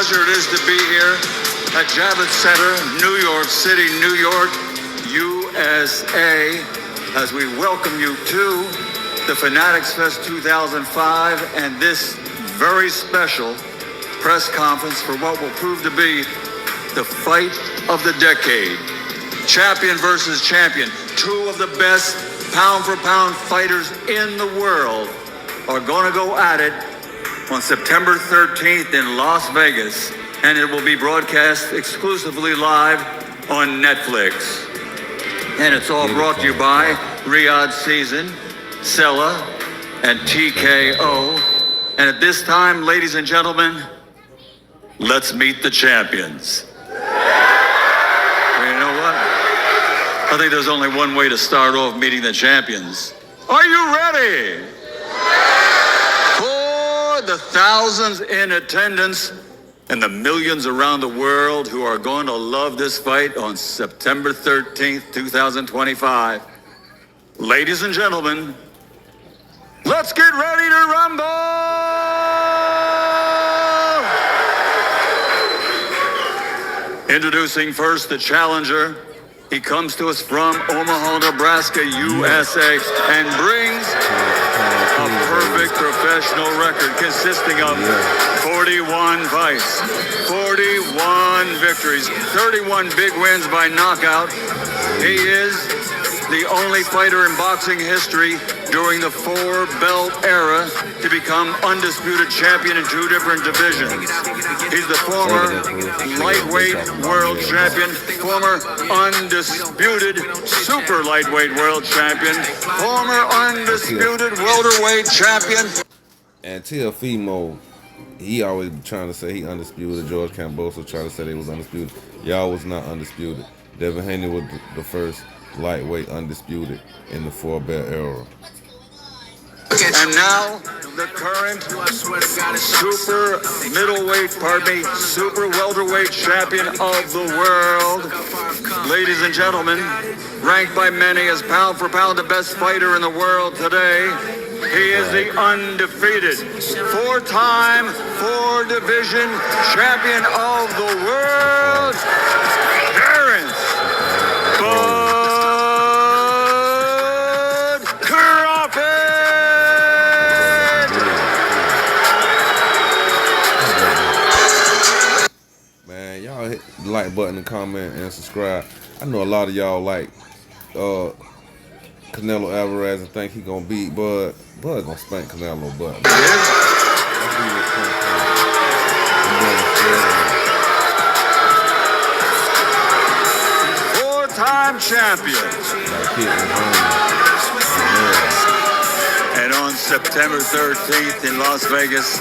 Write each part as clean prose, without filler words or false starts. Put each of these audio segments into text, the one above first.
pleasure it is to be here at Javits Center, New York City, New York, USA, as we welcome you to the Fanatics Fest 2005 and this very special press conference for what will prove to be the fight of the decade. Champion versus champion. Two of the best pound-for-pound fighters in the world are going to go at it on September 13th in Las Vegas, and it will be broadcast exclusively live on Netflix. And it's all brought to you by Riyadh Season, Sella, and TKO. And at this time, ladies and gentlemen, let's meet the champions. You know what? I think there's only one way to start off meeting the champions. Are you ready? For the thousands in attendance and the millions around the world who are going to love this fight on September 13th, 2025. Ladies and gentlemen, let's get ready to rumble! Introducing first the challenger. He comes to us from Omaha, Nebraska, USA, and brings a perfect professional record consisting of 41 fights, 41 victories, 31 big wins by knockout. He is the only fighter in boxing history during the four-belt era to become undisputed champion in two different divisions. He's the former lightweight world champion, former undisputed super lightweight world champion, former undisputed welterweight champion. And Teofimo, he always trying to say he undisputed. George Camboso trying to say they was undisputed. Y'all was not undisputed. Devin Haney was the first lightweight undisputed in the four-belt era. And now, the current super welterweight champion of the world. Ladies and gentlemen, ranked by many as pound for pound the best fighter in the world today, he is the undefeated four-time, four-division champion of the world, Terence Crawford! Man, y'all hit the like button and comment and subscribe. I know a lot of y'all like Canelo Alvarez and think he gonna beat Bud. Bud gonna spank Canelo, but four-time champion. And on September 13th in Las Vegas,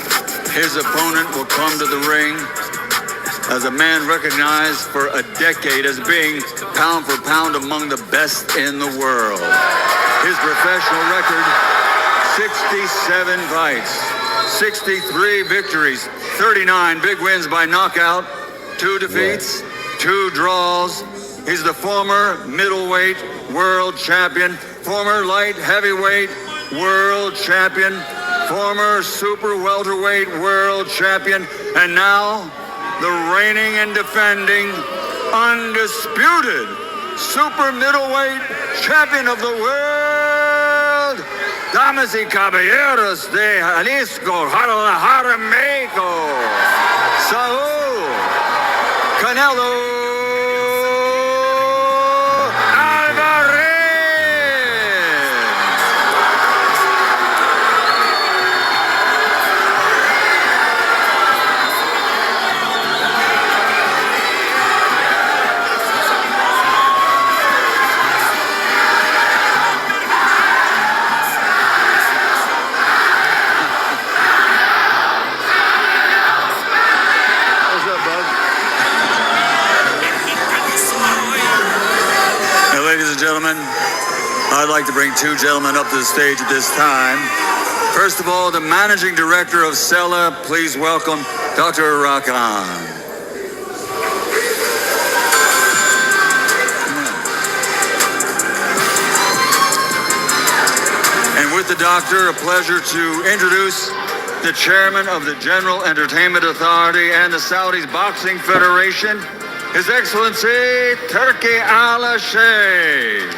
his opponent will come to the ring as a man recognized for a decade as being pound for pound among the best in the world. His professional record, 67 fights, 63 victories, 39 big wins by knockout, 2 defeats, 2 draws. He's the former middleweight world champion, former light heavyweight world champion, former super welterweight world champion, and now the reigning and defending undisputed super middleweight champion of the world, damas y caballeros de Jalisco, Guadalajara, Mexico, Saúl Canelo gentlemen, I'd like to bring 2 gentlemen up to the stage at this time. First of all, the managing director of Sella, please welcome Dr. Rakan. And with the doctor, a pleasure to introduce the chairman of the General Entertainment Authority and the Saudi Boxing Federation, His Excellency Turki Al-Sheikh.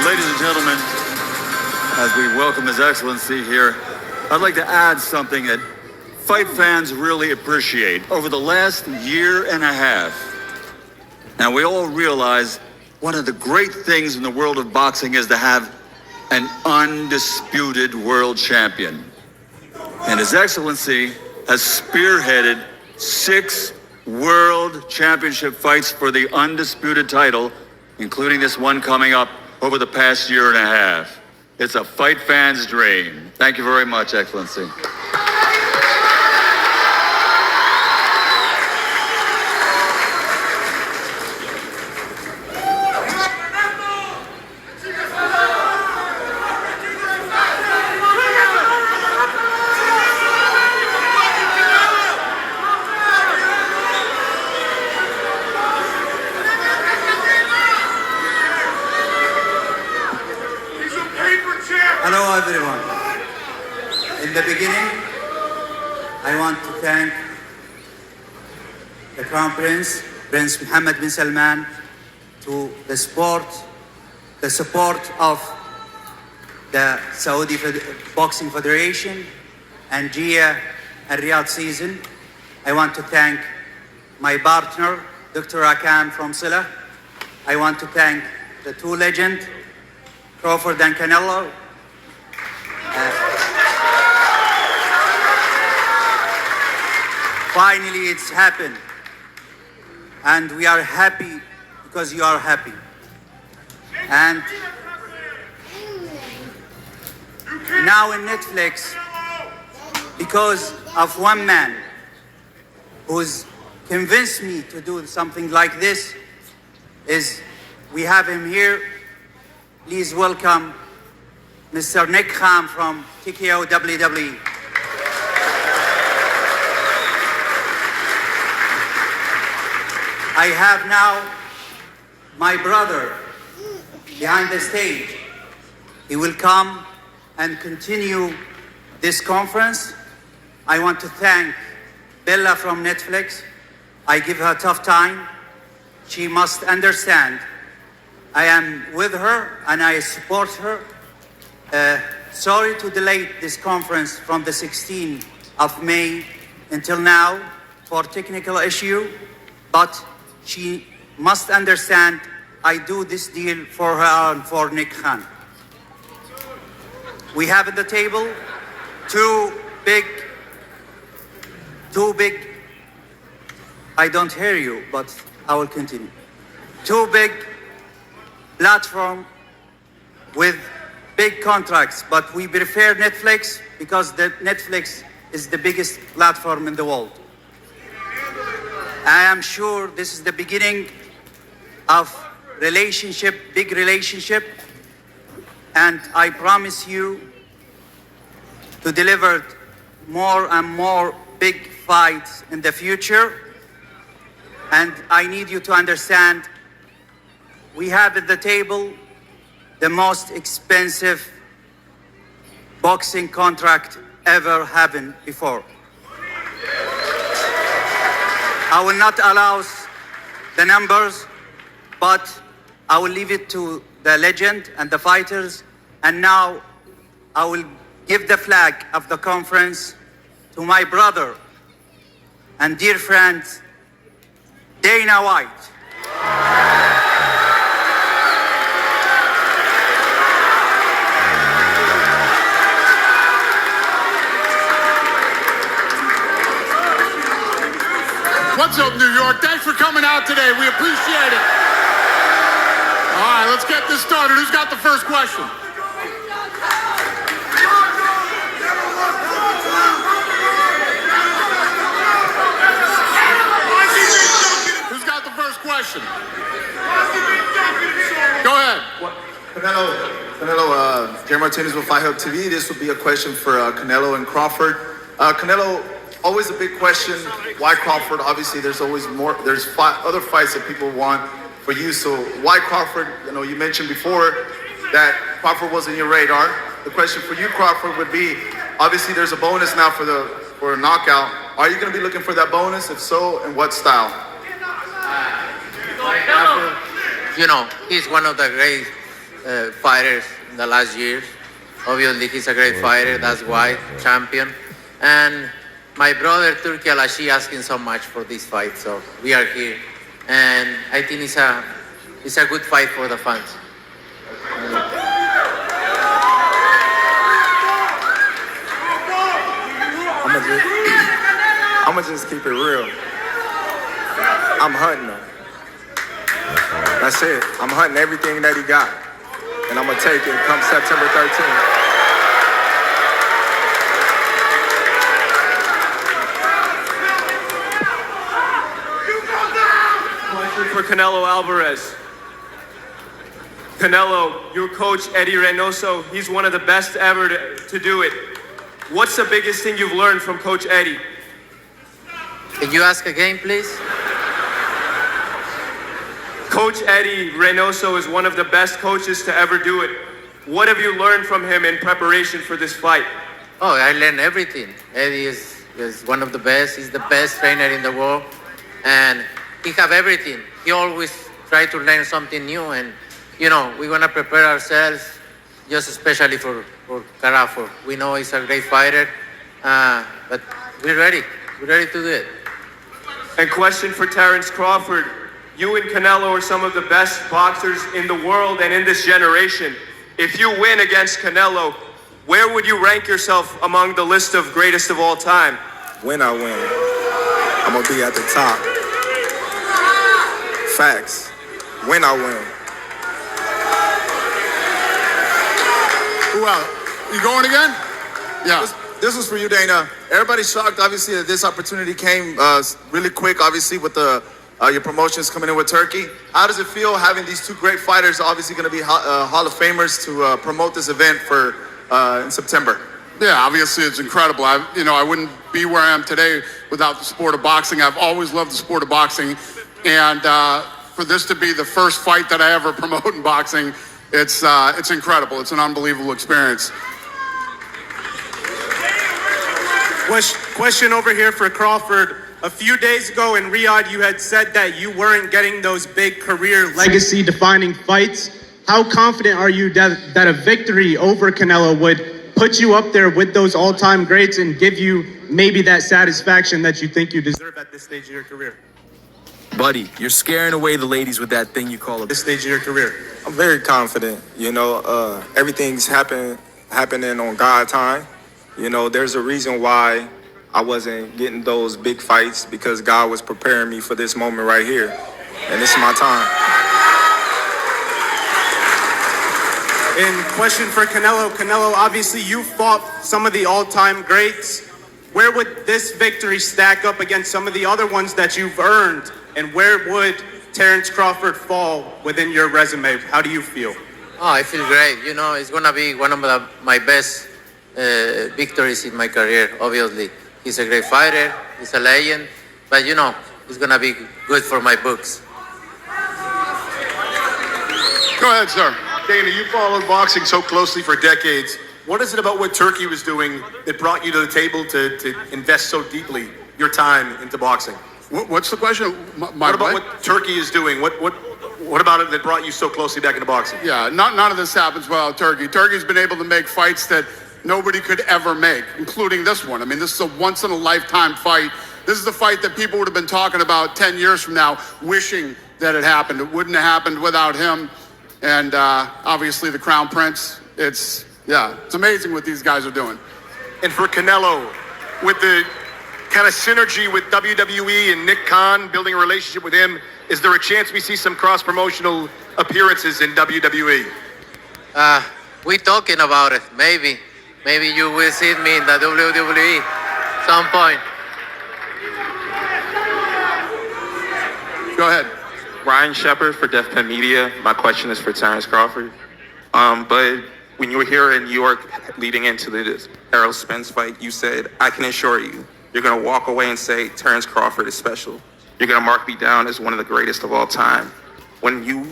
Ladies and gentlemen, as we welcome His Excellency here, I'd like to add something that fight fans really appreciate. Over the last year and a half, now we all realize one of the great things in the world of boxing is to have an undisputed world champion. And His Excellency has spearheaded 6 world championship fights for the undisputed title, including this one coming up over the past year and a half. It's a fight fan's dream. Thank you very much, Excellency. Hello everyone. In the beginning, I want to thank the Crown Prince, Prince Mohammed bin Salman, to the support of the Saudi Boxing Federation and GIA and Riyadh season. I want to thank my partner, Dr. Akam from Silla. I want to thank the 2 legends, Crawford and Canelo. Finally, it's happened. And we are happy because you are happy. And now in Netflix, because of one man who's convinced me to do something like this, is we have him here. Please welcome Mr. Nick Khan from TKO WWE. I have now my brother behind the stage. He will come and continue this conference. I want to thank Bella from Netflix. I give her a tough time. She must understand I am with her and I support her. Sorry to delay this conference from the 16th of May until now for technical issue, but she must understand I do this deal for her and for Nick Khan. We have at the table two big, I don't hear you, but I will continue. 2 big platform with big contracts, but we prefer Netflix because Netflix is the biggest platform in the world. I am sure this is the beginning of big relationship, and I promise you to deliver more and more big fights in the future. And I need you to understand, we have at the table the most expensive boxing contract ever happened before. I will not allow the numbers, but I will leave it to the legend and the fighters. And now I will give the flag of the conference to my brother and dear friend, Dana White. What's up, New York? Thanks for coming out today. We appreciate it. All right, let's get this started. Who's got the first question? Who's got the first question? Go ahead. Canelo, Jerry Martinez with Fight Hub TV. This will be a question for Canelo and Crawford. Canelo, always a big question. Why Crawford? Obviously, there's always more. There's other fights that people want for you. So why Crawford? You know, you mentioned before that Crawford wasn't your radar. The question for you, Crawford, would be: obviously, there's a bonus now for a knockout. Are you going to be looking for that bonus? If so, in what style? You know, he's one of the great fighters in the last years. Obviously, he's a great fighter. That's why champion. And my brother Turki Alashi asking so much for this fight, so we are here. And I think it's a good fight for the fans. I'm gonna just keep it real. I'm hunting him. That's it. I'm hunting everything that he got. And I'm gonna take it come September 13th. For Canelo Alvarez. Canelo, your coach Eddie Reynoso, he's one of the best ever to do it. What's the biggest thing you've learned from Coach Eddie? Can you ask again, please? Coach Eddie Reynoso is one of the best coaches to ever do it. What have you learned from him in preparation for this fight? Oh, I learned everything. Eddie is one of the best. He's the best trainer in the world. And he have everything. He always try to learn something new. And, you know, we're going to prepare ourselves just especially for Crawford. We know he's a great fighter, but we're ready. We're ready to do it. And question for Terence Crawford. You and Canelo are some of the best boxers in the world and in this generation. If you win against Canelo, where would you rank yourself among the list of greatest of all time? When I win, I'm gonna be at the top. Facts. When I win. Who else? You going again? Yeah. This was for you, Dana. Everybody's shocked, obviously, that this opportunity came really quick, obviously, with your promotions coming in with Turkey. How does it feel having these two great fighters, obviously going to be Hall of Famers, to promote this event for in September? Yeah, obviously it's incredible. I wouldn't be where I am today without the sport of boxing. I've always loved the sport of boxing, and for this to be the first fight that I ever promote in boxing, it's incredible. It's an unbelievable experience. Question over here for Crawford. A few days ago in Riyadh, you had said that you weren't getting those big career legacy-defining fights. How confident are you that a victory over Canelo would put you up there with those all-time greats and give you maybe that satisfaction that you think you deserve at this stage of your career? Buddy, you're scaring away the ladies with that thing you call a... This stage of your career. I'm very confident. Everything's happening on God's time. There's a reason why I wasn't getting those big fights, because God was preparing me for this moment right here. And this is my time. And question for Canelo. Canelo, obviously you fought some of the all-time greats. Where would this victory stack up against some of the other ones that you've earned? And where would Terence Crawford fall within your resume? How do you feel? Oh, I feel great. It's going to be one of my best victories in my career, obviously. He's a great fighter, he's a legend, but it's going to be good for my books. Go ahead, sir. Dana, you followed boxing so closely for decades. What is it about what Turkey was doing that brought you to the table to invest so deeply your time into boxing? What's the question? What about what Turkey is doing? What about it that brought you so closely back into boxing? Yeah, none of this happens without Turkey. Turkey's been able to make fights that nobody could ever make, including this one. I mean, this is a once-in-a-lifetime fight. This is the fight that people would have been talking about 10 years from now, wishing that it happened. It wouldn't have happened without him. And obviously the Crown Prince. It's amazing what these guys are doing. And for Canelo, with the kind of synergy with WWE and Nick Khan, building a relationship with him. Is there a chance we see some cross-promotional appearances in WWE? We talking about it. Maybe you will see me in the WWE some point. Go ahead. Ryan Shepard for Def Pen Media. My question is for Terence Crawford. But when you were here in New York leading into the Errol Spence fight, you said, I can assure you, you're going to walk away and say, Terence Crawford is special. You're going to mark me down as one of the greatest of all time. When you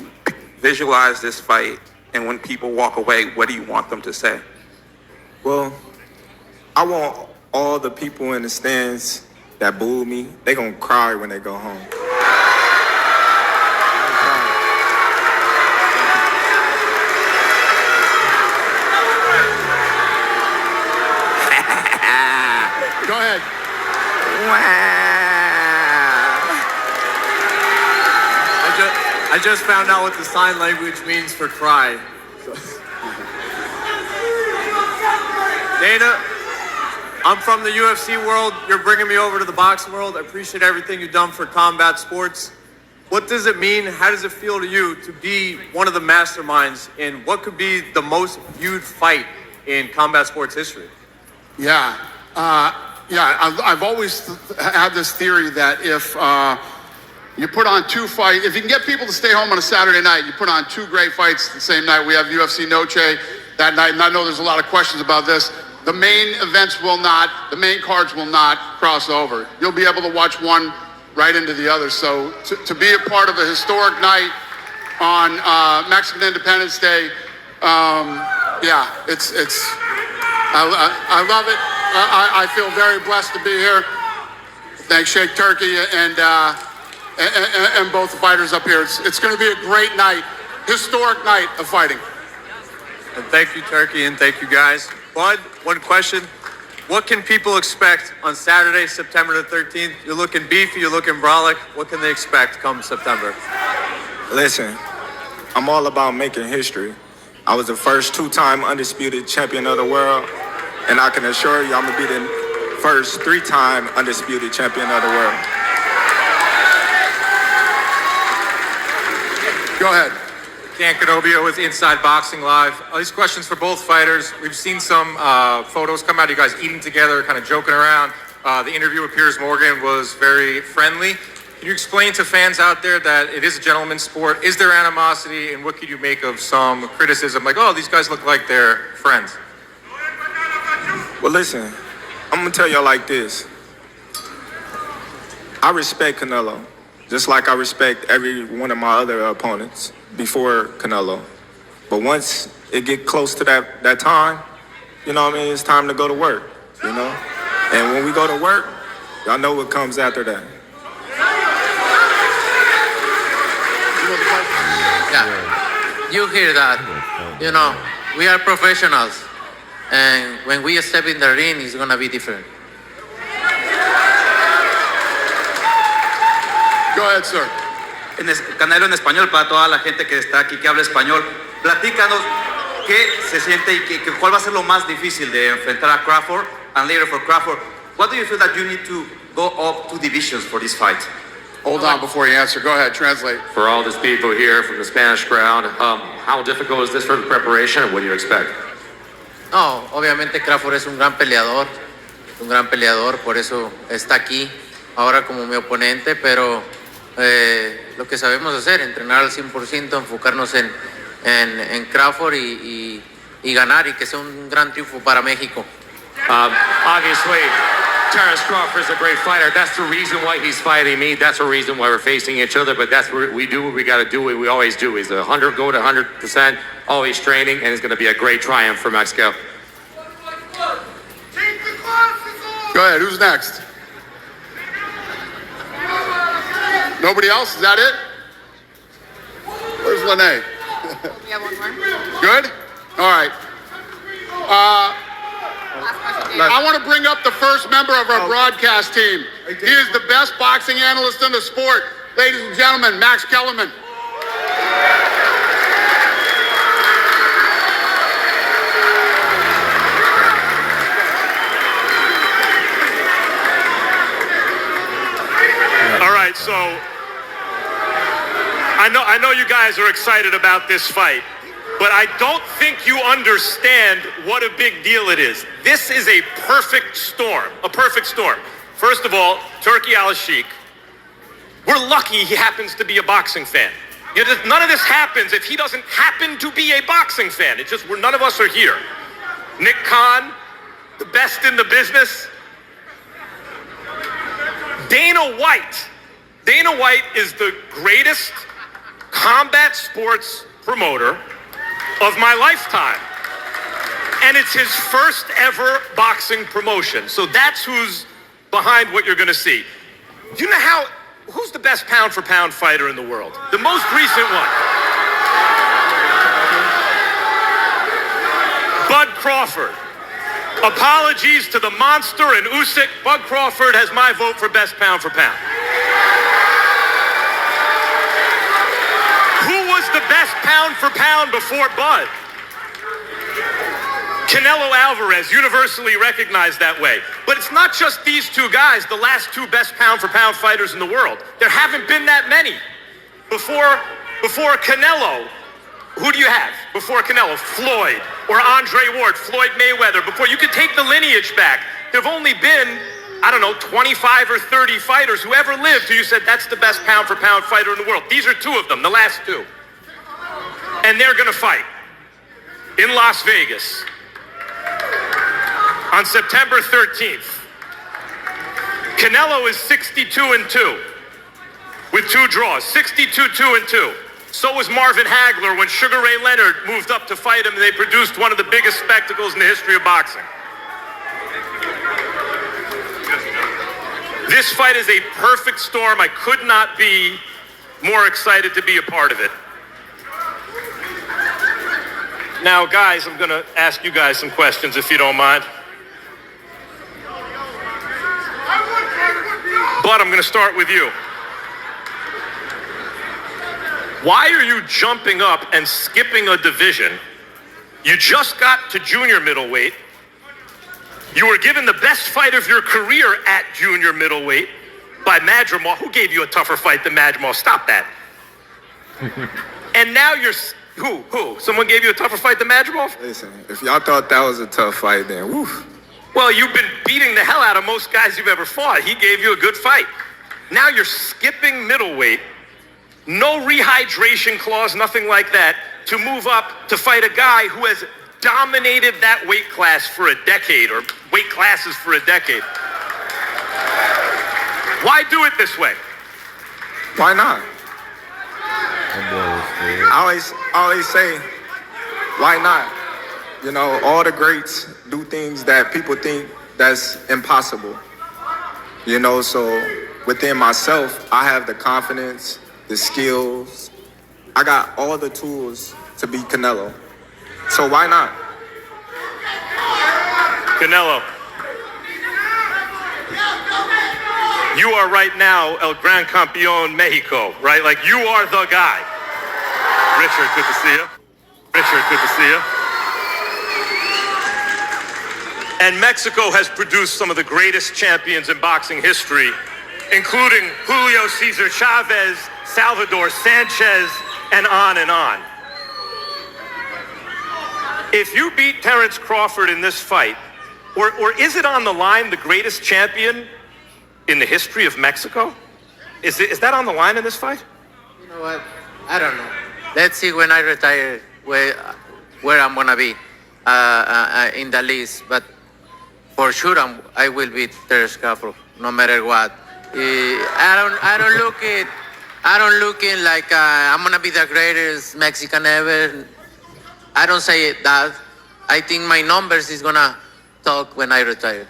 visualize this fight and when people walk away, what do you want them to say? Well, I want all the people in the stands that booed me, they gonna cry when they go home. Go ahead. I just found out what the sign language means for cry. Dana, I'm from the UFC world. You're bringing me over to the boxing world. I appreciate everything you've done for combat sports. What does it mean? How does it feel to you to be one of the masterminds in what could be the most viewed fight in combat sports history? Yeah. I've always had this theory that if you put on two fights, if you can get people to stay home on a Saturday night, you put on two great fights the same night. We have UFC Noche that night, and I know there's a lot of questions about this. The main cards will not cross over. You'll be able to watch one right into the other. So to be a part of a historic night on Mexican Independence Day, I love it. I feel very blessed to be here. Thanks, Sheikh Turkey and both the fighters up here. It's going to be a great night, historic night of fighting. And thank you, Turkey, and thank you, guys. Bud, one question. What can people expect on Saturday, September the 13th? You're looking beefy, you're looking brolic. What can they expect come September? Listen, I'm all about making history. I was the first two-time undisputed champion of the world, and I can assure you I'm going to be the first three-time undisputed champion of the world. Go ahead. Dan Canobio with Inside Boxing Live. These questions for both fighters. We've seen some photos come out of you guys eating together, kind of joking around. The interview with Piers Morgan was very friendly. Can you explain to fans out there that it is a gentleman's sport? Is there animosity, and what could you make of some criticism like, oh, these guys look like they're friends? Well, listen, I'm going to tell y'all like this. I respect Canelo, just like I respect every one of my other opponents before Canelo. But once it get close to that time, you know what I mean, it's time to go to work, you know? And when we go to work, y'all know what comes after that. Yeah, you hear that. You know, we are professionals. And when we step in the ring, it's going to be different. Go ahead, sir. Canelo en español, para toda la gente que está aquí que habla español, platícanos qué se siente y cuál va a ser lo más difícil de enfrentar a Crawford, and later for Crawford. What do you feel that you need to go up 2 divisions for this fight? Hold on before you answer. Go ahead, translate. For all these people here from the Spanish crowd, how difficult is this for the preparation, and what do you expect? No, obviamente Crawford es un gran peleador, por eso está aquí ahora como mi oponente, pero lo que sabemos hacer, entrenar al 100%, enfocarnos en Crawford y ganar y que sea un gran triunfo para México. Obviously, Terence Crawford is a great fighter. That's the reason why he's fighting me. That's the reason why we're facing each other. But that's what we do. What we got to do what we always do. He's 100, go to 100%, always training, and it's going to be a great triumph for Mexico. Go ahead. Who's next? Nobody else? Is that it? Where's Lene? We have one more. Good? All right. I want to bring up the first member of our broadcast team. He is the best boxing analyst in the sport. Ladies and gentlemen, Max Kellerman. right, so I know you guys are excited about this fight, but I don't think you understand what a big deal it is. This is a perfect storm, a perfect storm. First of all, Turki Al-Sheikh, we're lucky he happens to be a boxing fan. None of this happens if he doesn't happen to be a boxing fan. It's just none of us are here. Nick Khan, the best in the business. Dana White. Dana White is the greatest combat sports promoter of my lifetime. And it's his first ever boxing promotion. So that's who's behind what you're gonna see. Do you know who's the best pound for pound fighter in the world? The most recent one. Bud Crawford. Apologies to the monster and Usyk. Bud Crawford has my vote for best pound for pound. Who was the best pound for pound before Bud? Canelo Alvarez, universally recognized that way. But it's not just these two guys, the last two best pound for pound fighters in the world. There haven't been that many. Before Canelo, who do you have? Before Canelo, Floyd or Andre Ward, Floyd Mayweather. Before, you could take the lineage back. There've only been, 25 or 30 fighters who ever lived who you said that's the best pound for pound fighter in the world. These are two of them, the last two. And they're gonna fight in Las Vegas on September 13th. Canelo is 62-2 with 2 draws, 62-2. So was Marvin Hagler when Sugar Ray Leonard moved up to fight him, and they produced one of the biggest spectacles in the history of boxing. This fight is a perfect storm. I could not be more excited to be a part of it. Now, guys, I'm gonna ask you guys some questions if you don't mind. But I'm gonna start with you. Why are you jumping up and skipping a division? You just got to junior middleweight. You were given the best fight of your career at junior middleweight by Madrimov. Who gave you a tougher fight than Madrimov? Stop that. And now you're, who? Someone gave you a tougher fight than Madrimov? Listen, if y'all thought that was a tough fight, then woof. Well, you've been beating the hell out of most guys you've ever fought. He gave you a good fight. Now you're skipping middleweight. No rehydration clause, nothing like that, to move up to fight a guy who has dominated that weight class for a decade, or weight classes for a decade. Why do it this way? Why not? I always say, why not? You know, all the greats do things that people think that's impossible. You know, so within myself, I have the confidence, the skills. I got all the tools to beat Canelo. So why not? Canelo, you are right now El Gran Campeón Mexico, right? Like, you are the guy. Richard, good to see you. Richard, good to see you. And Mexico has produced some of the greatest champions in boxing history, including Julio Cesar Chavez, Salvador Sanchez, and on and on. If you beat Terence Crawford in this fight, or is it on the line the greatest champion in the history of Mexico? Is that on the line in this fight? You know what? I don't know. Let's see when I retire where I'm gonna be in the list. But for sure, I will beat Terence Crawford no matter what. I don't look in like I'm gonna be the greatest Mexican ever. I don't say that. I think my numbers is gonna talk when I retire.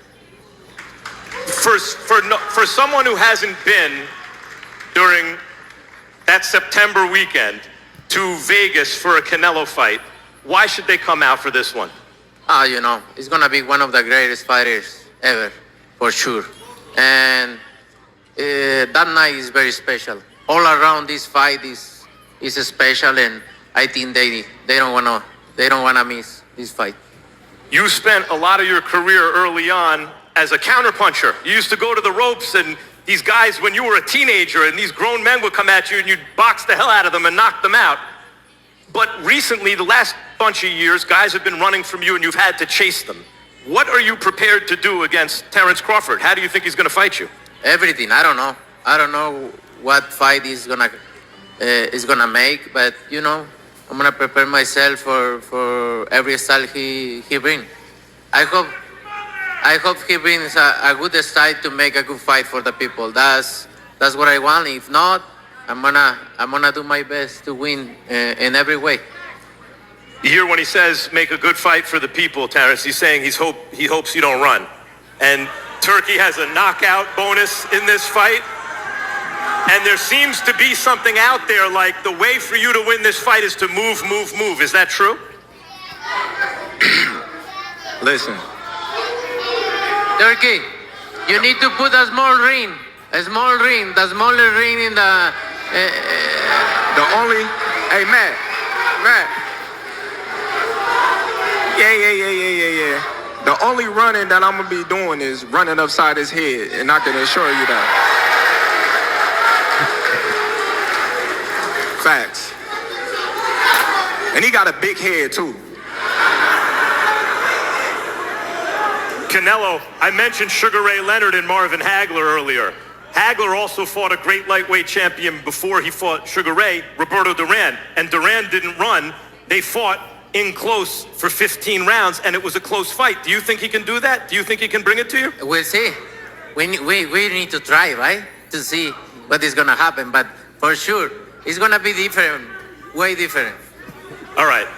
For someone who hasn't been during that September weekend to Vegas for a Canelo fight, why should they come out for this one? You know, it's gonna be one of the greatest fighters ever, for sure. And that night is very special. All around this fight is special, and I think they don't wanna miss this fight. You spent a lot of your career early on as a counterpuncher. You used to go to the ropes and these guys when you were a teenager, and these grown men would come at you and you'd box the hell out of them and knock them out. But recently, the last bunch of years, guys have been running from you and you've had to chase them. What are you prepared to do against Terence Crawford? How do you think he's going to fight you? Everything. I don't know. I don't know what fight he's gonna make, but you know, I'm gonna prepare myself for every style he brings. I hope he brings a good style to make a good fight for the people. That's what I want. If not, I'm gonna do my best to win in every way. You hear when he says make a good fight for the people, Terence, he's saying he hopes you don't run. And Turkey has a knockout bonus in this fight. And there seems to be something out there like the way for you to win this fight is to move, move, move. Is that true? Listen. Turkey, you need to put a small ring, the smaller ring in the... Hey, Matt. Yeah. The only running that I'm going to be doing is running upside his head, and I can assure you that. Facts. And he got a big head, too. Canelo, I mentioned Sugar Ray Leonard and Marvin Hagler earlier. Hagler also fought a great lightweight champion before he fought Sugar Ray, Roberto Duran. And Duran didn't run. They fought in close for 15 rounds, and it was a close fight. Do you think he can do that? Do you think he can bring it to you? We'll see. We need to try, right? To see what is going to happen. But for sure, it's going to be different, way different. All right.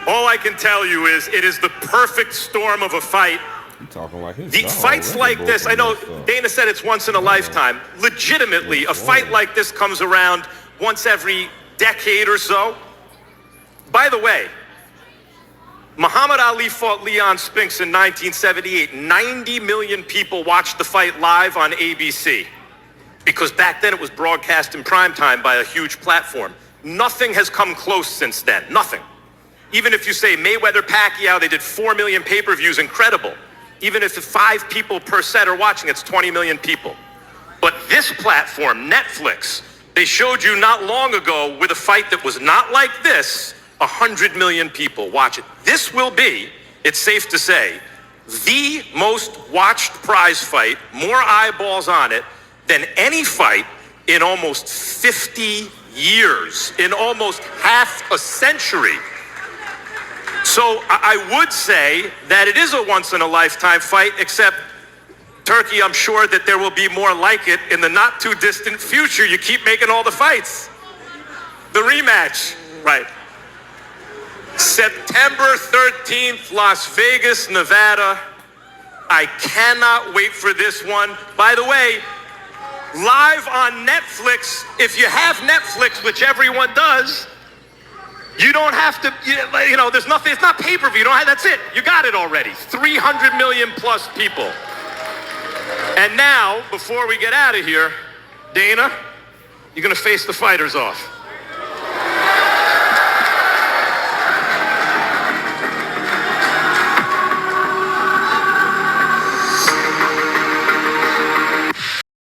All I can tell you is it is the perfect storm of a fight. Talking like his The fights like this, I know Dana said it's once in a lifetime. Legitimately, a fight like this comes around once every decade or so. By the way, Muhammad Ali fought Leon Spinks in 1978. 90 million people watched the fight live on ABC because back then it was broadcast in prime time by a huge platform. Nothing has come close since then. Nothing. Even if you say Mayweather-Pacquiao, they did 4 million pay-per-views, incredible. Even if 5 people per set are watching, it's 20 million people. But this platform, Netflix, they showed you not long ago with a fight that was not like this, 100 million people watch it. This will be, it's safe to say, the most watched prize fight, more eyeballs on it than any fight in almost 50 years, in almost half a century. So I would say that it is a once-in-a-lifetime fight, except, Turkey, I'm sure that there will be more like it in the not-too-distant future. You keep making all the fights. The rematch, right. September 13th, Las Vegas, Nevada. I cannot wait for this one. By the way, live on Netflix, if you have Netflix, which everyone does, you don't have to, you know, there's nothing, it's not pay-per-view, you don't have, that's it. You got it already. 300 million plus people. And now, before we get out of here, Dana, you're going to face the fighters off.